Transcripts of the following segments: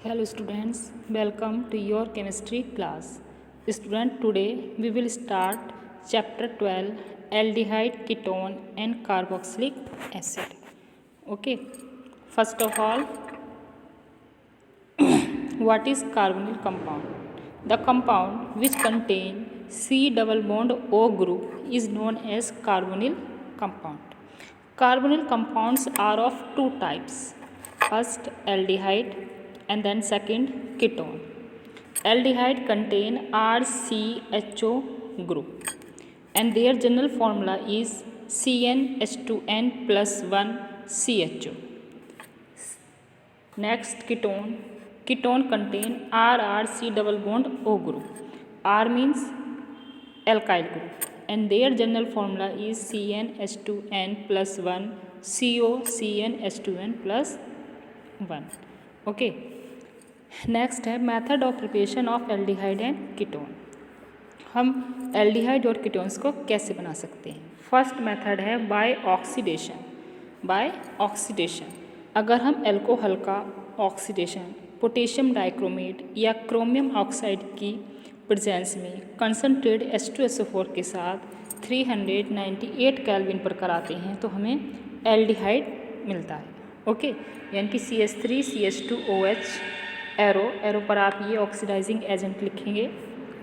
Hello students, welcome to your chemistry class. Student, today we will start chapter 12 aldehyde, ketone and carboxylic acid. Okay, first of all, what is carbonyl compound? The compound which contain C double bond O group is known as carbonyl compound. Carbonyl compounds are of two types. First, aldehyde and then second, ketone. Aldehyde contain RCHO group and their general formula is CnH2n plus 1 CHO. Next, ketone. Ketone contain RRC double bond O group. R means alkyl group and their general formula is CnH2n plus 1 CO CnH2n plus 1. Okay. Next है method of preparation of aldehyde and ketone. हम aldehyde और ketones को कैसे बना सकते हैं? First method है bye oxidation. Bye oxidation अगर हम एल्कोहल का ऑक्सीडेशन पोटेशियम डाइक्रोमेट या क्रोमियम ऑक्साइड की प्रेजेंस में कंसनट्रेट H2SO4 के साथ 398 केल्विन पर कराते हैं तो हमें एल्डिहाइड मिलता है। ओके, यानी कि CH3CH2OH एरो पर आप ये ऑक्सीडाइजिंग एजेंट लिखेंगे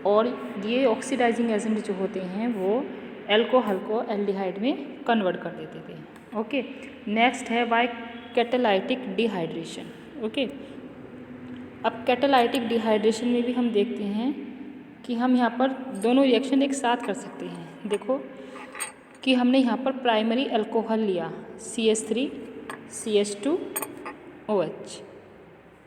और ये ऑक्सीडाइजिंग एजेंट जो होते हैं वो एल्कोहल को एल्डिहाइड में कन्वर्ट कर देते थे। ओके, नेक्स्ट है बाय कैटालाइटिक डिहाइड्रेशन। ओके, अब कैटालाइटिक डिहाइड्रेशन में भी हम देखते हैं कि हम यहाँ पर दोनों रिएक्शन एक साथ कर सकते हैं। देखो कि हमने यहाँ पर प्राइमरी अल्कोहल लिया CH3CH2OH,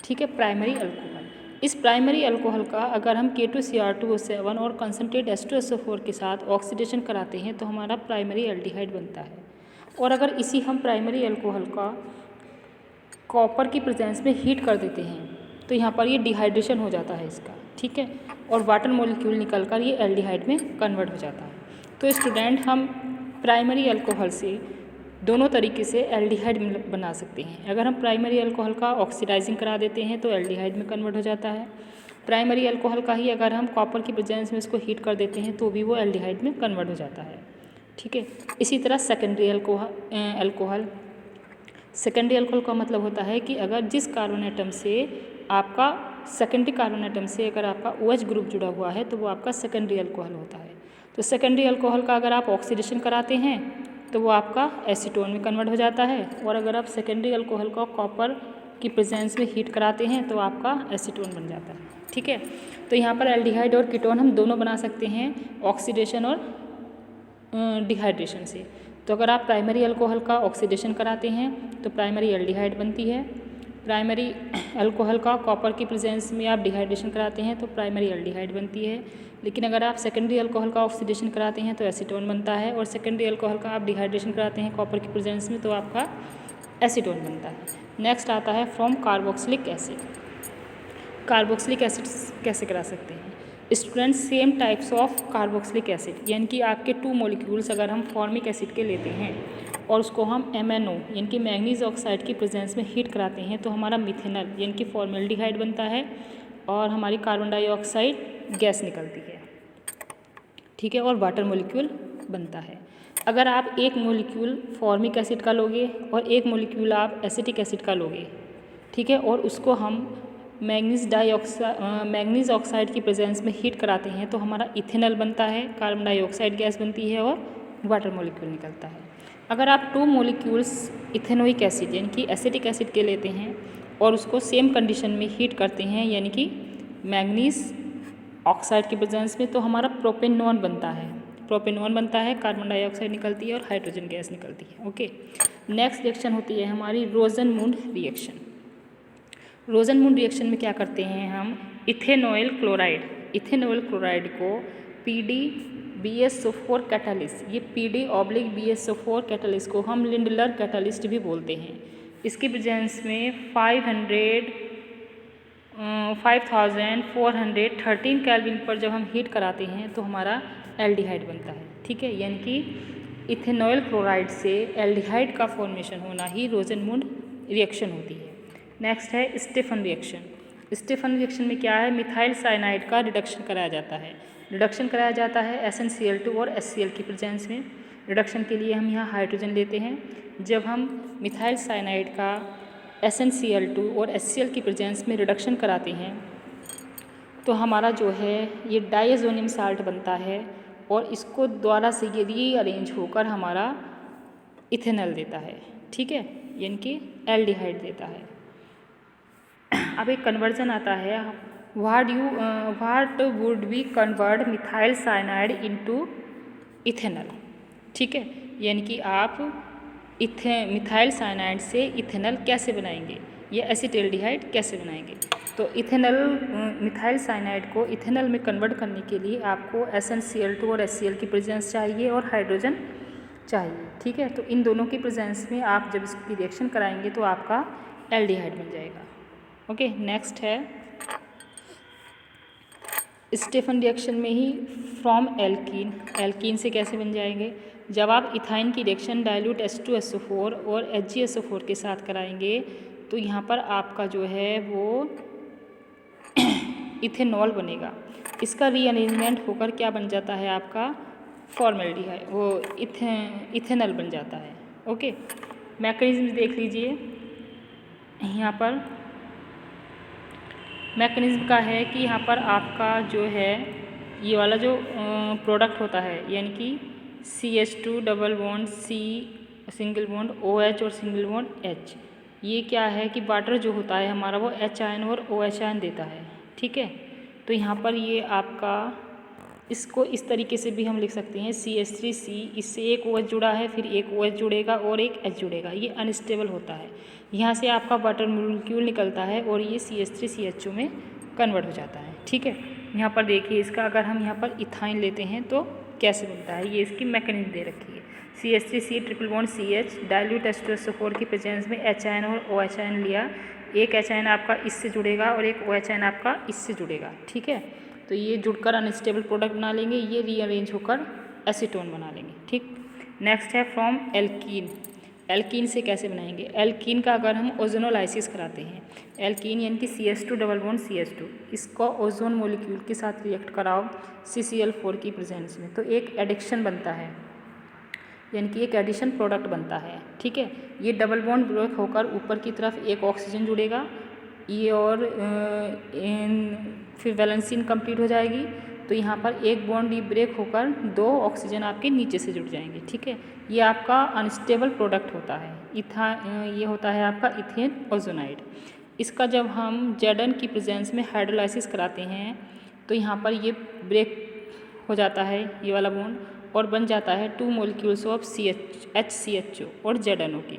ठीक है, प्राइमरी अल्कोहल। इस प्राइमरी अल्कोहल का अगर हम K2Cr2O7 और कंसनट्रेट H2SO4 के साथ ऑक्सीडेशन कराते हैं तो हमारा प्राइमरी एल्डिहाइड बनता है। और अगर इसी हम प्राइमरी अल्कोहल का कॉपर की प्रेजेंस में हीट कर देते हैं तो यहाँ पर ये डिहाइड्रेशन हो जाता है इसका, ठीक है, और वाटर मॉलिक्यूल निकल कर ये एल्डिहाइड में कन्वर्ट हो जाता है। तो स्टूडेंट, हम प्राइमरी अल्कोहल से दोनों तरीके से एल्डिहाइड बना सकते हैं। अगर हम प्राइमरी अल्कोहल का ऑक्सीडाइजिंग करा देते हैं तो एल्डिहाइड में कन्वर्ट हो जाता है। प्राइमरी अल्कोहल का ही अगर हम कॉपर की प्रेजेंस में इसको हीट कर देते हैं तो भी वो एल्डिहाइड में कन्वर्ट हो जाता है, ठीक है। इसी तरह सेकेंडरी अल्कोहल सेकेंडरी अल्कोहल का मतलब होता है कि अगर जिस कार्बन एटम से आपका सेकेंडरी कार्बन एटम से अगर आपका OH ग्रुप जुड़ा हुआ है तो वो आपका सेकेंडरी अल्कोहल होता है। तो सेकेंडरी अल्कोहल का अगर आप ऑक्सीडेशन कराते हैं तो वो आपका एसीटोन में कन्वर्ट हो जाता है और अगर आप सेकेंडरी अल्कोहल को कॉपर की प्रेजेंस में हीट कराते हैं तो आपका एसीटोन बन जाता है, ठीक है। तो यहाँ पर एल्डिहाइड और कीटोन हम दोनों बना सकते हैं ऑक्सीडेशन और डिहाइड्रेशन से। तो अगर आप प्राइमरी अल्कोहल का ऑक्सीडेशन कराते हैं तो प्राइमरी एल्डिहाइड बनती है। प्राइमरी अल्कोहल का कॉपर की प्रेजेंस में आप डिहाइड्रेशन कराते हैं तो प्राइमरी एल्डिहाइड बनती है। लेकिन अगर आप सेकेंडरी अल्कोहल का ऑक्सीडेशन कराते हैं तो एसीटोन बनता है और सेकेंडरी अल्कोहल का आप डिहाइड्रेशन कराते हैं कॉपर की प्रेजेंस में तो आपका एसीटोन बनता है। नेक्स्ट आता है from carboxylic acid. Carboxylic acid कैसे करा सकते हैं? Student, same types of carboxylic acid यानी कि आपके 2 मॉलिक्यूल्स अगर हम फॉर्मिक एसिड के लेते हैं और उसको हम MnO यानी कि मैंगनीज ऑक्साइड की प्रेजेंस में हीट कराते हैं तो हमारा मिथेनल यानी कि फॉर्मेल्डिहाइड बनता है और हमारी कार्बन डाइऑक्साइड गैस निकलती है, ठीक है, और वाटर मॉलिक्यूल बनता है। अगर आप एक मॉलिक्यूल फॉर्मिक एसिड का लोगे और एक मॉलिक्यूल आप एसिटिक एसिड का लोगे, ठीक है, और उसको हम मैंगनीज ऑक्साइड की प्रेजेंस में हीट कराते हैं तो हमारा इथेनॉल बनता है, कार्बन डाइऑक्साइड गैस बनती है और वाटर मॉलिक्यूल निकलता है। अगर आप 2 मॉलिक्यूल्स इथेनोइक एसिड यानी कि एसिटिक एसिड के लेते हैं और उसको सेम कंडीशन में हीट करते हैं यानी कि मैंगनीज ऑक्साइड की प्रेजेंस में तो हमारा प्रोपेनॉन बनता है। प्रोपेनॉन बनता है, कार्बन डाइऑक्साइड निकलती है और हाइड्रोजन गैस निकलती है। ओके, नेक्स्ट रिएक्शन होती है हमारी रोजनमुंड रिएक्शन। रोजनमुंड रिएक्शन में क्या करते हैं हम? इथेनॉइल क्लोराइड को PdBSO4 कैटालिस्ट, ये PD/BSO4 कैटालिस्ट को हम लिंडलर कैटालिस्ट भी बोलते हैं। इसकी प्रेजेंस में 5413 केल्विन पर जब हम हीट कराते हैं तो हमारा एल्डिहाइड बनता है, ठीक है, यानी कि इथेनॉइल क्लोराइड से एल्डिहाइड का फॉर्मेशन होना ही रोजनमुंड रिएक्शन होती है। नेक्स्ट है स्टेफन रिएक्शन। स्टेफन रिएक्शन में क्या है, मिथाइल साइनाइड का रिडक्शन कराया जाता है। रिडक्शन कराया जाता है SnCl2 और HCl की प्रेजेंस में। रिडक्शन के लिए हम यहाँ हाइड्रोजन लेते हैं। जब हम मिथाइल साइनाइड का SnCl2 और HCl की प्रेजेंस में रिडक्शन कराते हैं तो हमारा जो है ये डायज़ोनियम साल्ट बनता है और इसको द्वारा से ये रीअरेंज होकर हमारा इथेनॉल देता है, ठीक है, यानी कि एल्डिहाइड देता है। अब एक कन्वर्जन आता है, what would be convert methyl cyanide into ethanol, ठीक है, यानी कि आप मिथाइल साइनाइड से इथेनॉल कैसे बनाएंगे या एसिटाल्डिहाइड कैसे बनाएंगे। तो इथेनॉल मिथाइल साइनाइड को इथेनॉल में कन्वर्ट करने के लिए आपको SnCl2 और HCl की प्रेजेंस चाहिए और हाइड्रोजन चाहिए, ठीक है। तो इन दोनों की प्रेजेंस में आप जब इसकी रिएक्शन कराएंगे तो आपका एल्डिहाइड बन जाएगा। ओके, नेक्स्ट है स्टेफन रिएक्शन में ही फ्रॉम एल्कीन। एल्कीन से कैसे बन जाएंगे, जब आप इथाइन की रिएक्शन डाइल्यूट H2SO4 और HgSO4 के साथ कराएंगे तो यहाँ पर आपका जो है वो इथेनॉल बनेगा। इसका रीअरेंजमेंट होकर क्या बन जाता है आपका फॉर्मेल्डिहाइड, वो इथेनॉल बन जाता है। ओके, मैकेनिज्म देख लीजिए। यहाँ पर मैकेनिज्म का है कि यहाँ पर आपका जो है ये वाला जो प्रोडक्ट होता है यानी कि CH2 double bond C single bond OH और सिंगल बॉन्ड H, ये क्या है कि वाटर जो होता है हमारा वो H आयन और OH आयन देता है, ठीक है। तो यहाँ पर ये आपका इसको इस तरीके से भी हम लिख सकते हैं CH3C, इससे एक OH जुड़ा है, फिर एक OH जुड़ेगा और एक H जुड़ेगा, ये अनस्टेबल होता है। यहाँ से आपका वाटर मॉलिक्यूल निकलता है और ये CH3CHO में कन्वर्ट हो जाता है, ठीक है। यहाँ पर देखिए इसका अगर हम यहाँ पर इथाइन लेते हैं तो कैसे बनता है, ये इसकी मैकेनिज्म दे रखी है। CH3C triple bond CH dilute H2SO4 की प्रेजेंस में H आयन और OH आयन लिया, एक H आयन आपका इससे जुड़ेगा और एक OH आयन आपका इससे जुड़ेगा, ठीक है। तो ये जुड़कर अनस्टेबल प्रोडक्ट बना लेंगे, ये रीअरेंज होकर एसीटोन बना लेंगे, ठीक। नेक्स्ट है फ्रॉम एल्कीन। एल्कीन से कैसे बनाएंगे, एल्कीन का अगर हम ओजोनोलाइसिस कराते हैं, एल्कीन यानी कि CH2 डबल बॉन्ड CH2, इसको ओजोन मॉलिक्यूल के साथ रिएक्ट कराओ CCl4 की प्रेजेंस में तो एक एडिक्शन बनता है, यानी कि एक एडिशन प्रोडक्ट बनता है, ठीक है। ये डबल बॉन्ड ब्रेक होकर ऊपर की तरफ एक ऑक्सीजन जुड़ेगा, ये और फिर वैलेंसिन कंप्लीट हो जाएगी तो यहाँ पर एक बॉन्ड ये ब्रेक होकर दो ऑक्सीजन आपके नीचे से जुड़ जाएंगे, ठीक है। ये आपका अनस्टेबल प्रोडक्ट होता है, ये होता है आपका इथेन ओजोनाइड। इसका जब हम Zn की प्रेजेंस में हाइड्रोलाइसिस कराते हैं तो यहाँ पर ये ब्रेक हो जाता है ये वाला बॉन्ड और बन जाता है 2 मॉलिक्यूल्स ऑफ HCHO और ZNO के,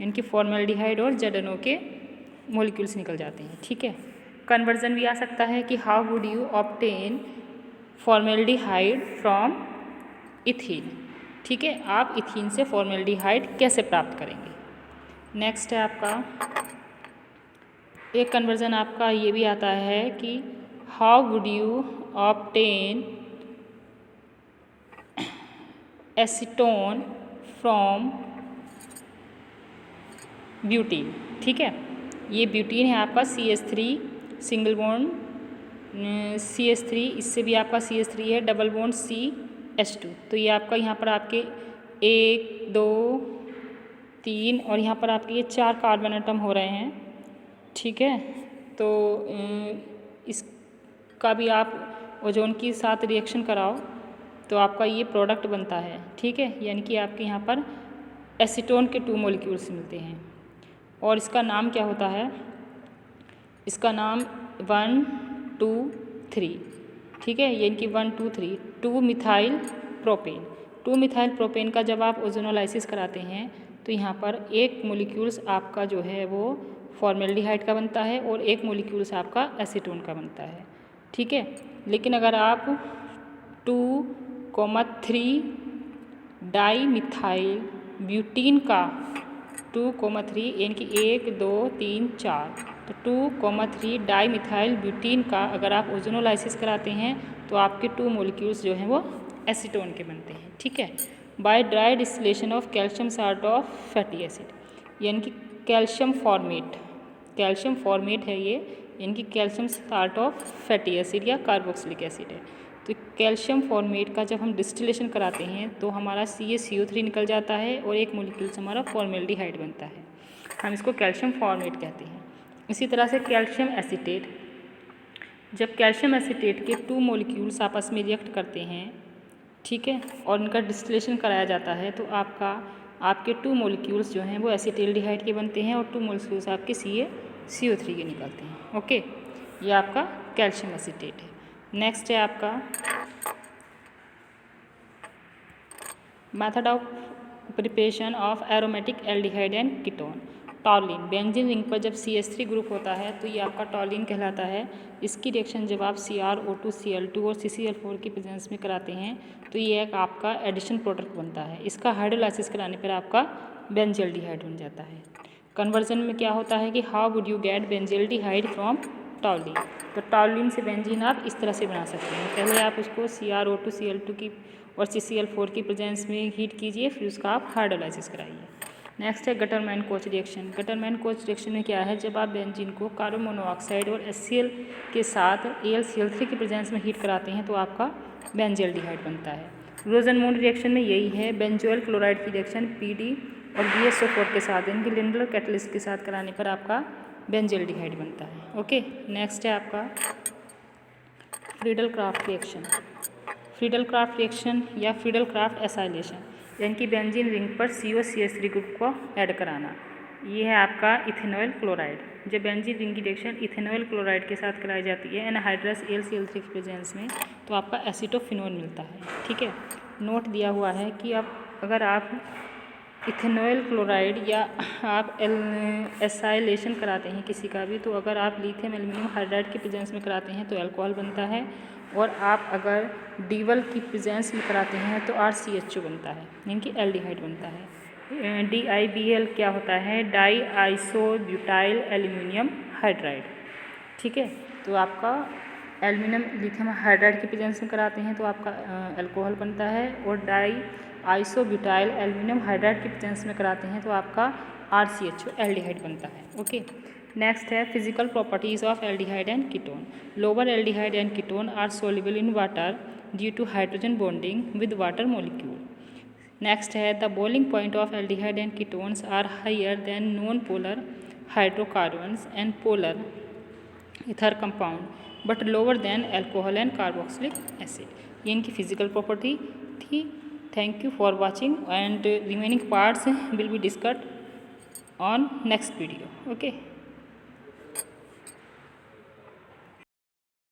इनके फॉर्मेल्डिहाइड और ZNO के मॉलिक्यूल्स निकल जाते हैं, ठीक है। कन्वर्जन भी आ सकता है कि how would you obtain formaldehyde from ethene, ठीक है, आप इथीन से फॉर्मेल्डिहाइड कैसे प्राप्त करेंगे। नेक्स्ट है आपका एक कन्वर्जन आपका ये भी आता है कि how would you obtain acetone from butene, ठीक है। ये ब्यूटीन है आपका CH3 सिंगल बॉन्ड CH3, इससे भी आपका CH3 है डबल बॉन्ड CH2, तो ये आपका यहाँ पर आपके 1 2 3 और यहाँ पर आपके ये 4 कार्बन एटम हो रहे हैं, ठीक है। तो इसका भी आप ओजोन के साथ रिएक्शन कराओ तो आपका ये प्रोडक्ट बनता है, ठीक है, यानी कि आपके यहाँ पर एसीटोन के 2 मॉलिक्यूल्स मिलते हैं और इसका नाम क्या होता है, इसका नाम 1 2 3, ठीक है, यानी कि 1 2 3 2 मिथाइल प्रोपेन। 2 मिथाइल प्रोपेन का जब आप ओजोनोलाइसिस कराते हैं तो यहाँ पर एक मॉलिक्यूल्स आपका जो है वो फॉर्मेल्डिहाइड का बनता है और एक मॉलिक्यूल्स आपका एसीटोन का बनता है, ठीक है। लेकिन अगर आप 2,3 डाई मिथाइल ब्यूटीन का 2,3 यानी कि 1 2 3 4, तो 2,3 डाई मिथाइल ब्यूटीन का अगर आप ओजोनोलाइसिस कराते हैं तो आपके 2 मॉलिक्यूल्स जो हैं वो एसीटोन के बनते हैं, ठीक है। By dry distillation of calcium salt of fatty acid, यानी कि कैल्शियम फॉर्मेट, कैल्शियम फॉर्मेट है ये, इनकी calcium salt of fatty acid या कार्बोक्सिलिक एसिड है। तो कैल्शियम फॉर्मेट का जब हम डिस्टिलेशन कराते हैं तो हमारा CaCO3 निकल जाता है और एक मोलिक्यूल से हमारा फॉर्मेल्डिहाइड बनता है, हम इसको कैल्शियम फॉर्मेट कहते हैं। इसी तरह से कैल्शियम एसीटेट, जब कैल्शियम एसीटेट के 2 मोलिक्यूल्स आपस में रिएक्ट करते हैं, ठीक है, और उनका डिस्टिलेशन कराया जाता है तो आपके 2 मोलिक्यूल्स जो हैं वो एसिटिल्डिहाइड के बनते हैं और 2 मोलिक्यूल्स आपके CaCO3 के निकलते हैं। ओके, ये आपका कैल्शियम एसीटेट है। नेक्स्ट है आपका method of preparation of aromatic aldehyde and ketone. टॉलिन, benzene ring पर जब CH3 ग्रुप होता है तो ये आपका टॉलिन कहलाता है। इसकी रिएक्शन जब आप CrO2 Cl2 और CCl4 की प्रेजेंस में कराते हैं तो ये एक आपका एडिशन प्रोडक्ट बनता है। इसका हाइड्रोलाइसिस कराने पर आपका बेंजील्डिहाइड बन जाता है। कन्वर्जन में क्या होता है कि how would you get benzaldehyde from toluene, तो टॉलिन से बेंजीन आप इस तरह से बना सकते हैं। पहले आप उसको CrO2 Cl2 की और CCl4 की प्रेजेंस में हीट कीजिए, फिर उसका आप हाइड्रोलाइसिस कराइए। नेक्स्ट है Gattermann coach reaction. Gattermann coach reaction में क्या है, जब आप बेंजीन को कार्बन मोनोऑक्साइड और HCl के साथ AlCl3 की प्रेजेंस में हीट कराते हैं तो आपका बेंजील्डिहाइड बनता है। रोजनमूड रिएक्शन में यही है, बेंजोइल क्लोराइड की रिएक्शन PD और BSO4 के साथ, इनकी लिंडलर कैटलिस्ट के साथ कराने पर आपका बेंजील्डिहाइड बनता है। ओके, नेक्स्ट है आपका Friedel craft reaction. Friedel craft reaction या फ्रीडल क्राफ्ट एसाइलेशन, यानी कि बेंजीन रिंग पर COCH3 ग्रुप को ऐड कराना। ये है आपका इथेनॉइल क्लोराइड। जब बेंजीन रिंग की रिएक्शन इथेनॉइल क्लोराइड के साथ कराई जाती है एनहाइड्रस AlCl3 की प्रेजेंस में तो आपका एसीटोफिनोन मिलता है। ठीक है, नोट दिया हुआ है कि अगर आप इथेनॉइल क्लोराइड या आप एसाइलेशन कराते हैं किसी का भी, तो अगर आप लिथियम एल्यूमिनियम हाइड्राइड की प्रेजेंस में कराते हैं तो अल्कोहल बनता है, और आप अगर डीवल की प्रेजेंस में कराते हैं तो RCHO बनता है, यानी कि एल्डिहाइड बनता है। DIBL क्या होता है, डाई आइसोब्यूटाइल एल्यूमिनियम हाइड्राइड। ठीक है, तो आपका एल्यूमिनियम लिथियम हाइड्राइड की प्रेजेंस में कराते हैं तो आपका अल्कोहल बनता है, और डाई आइसोब्यूटाइल एल्यूमिनियम हाइड्राइड की प्रेजेंस में कराते हैं तो आपका RCHO एल्डिहाइड बनता है। ओके, नेक्स्ट है physical properties of aldehyde and ketone. Lower aldehyde and ketone are soluble in water due to hydrogen bonding with water molecule. Next है the boiling point of aldehyde and ketones are higher than non polar hydrocarbons and polar ether compound but lower than alcohol and carboxylic acid. ये इनकी physical property थी। Thank you for watching, and remaining parts will be discussed on next video. Okay.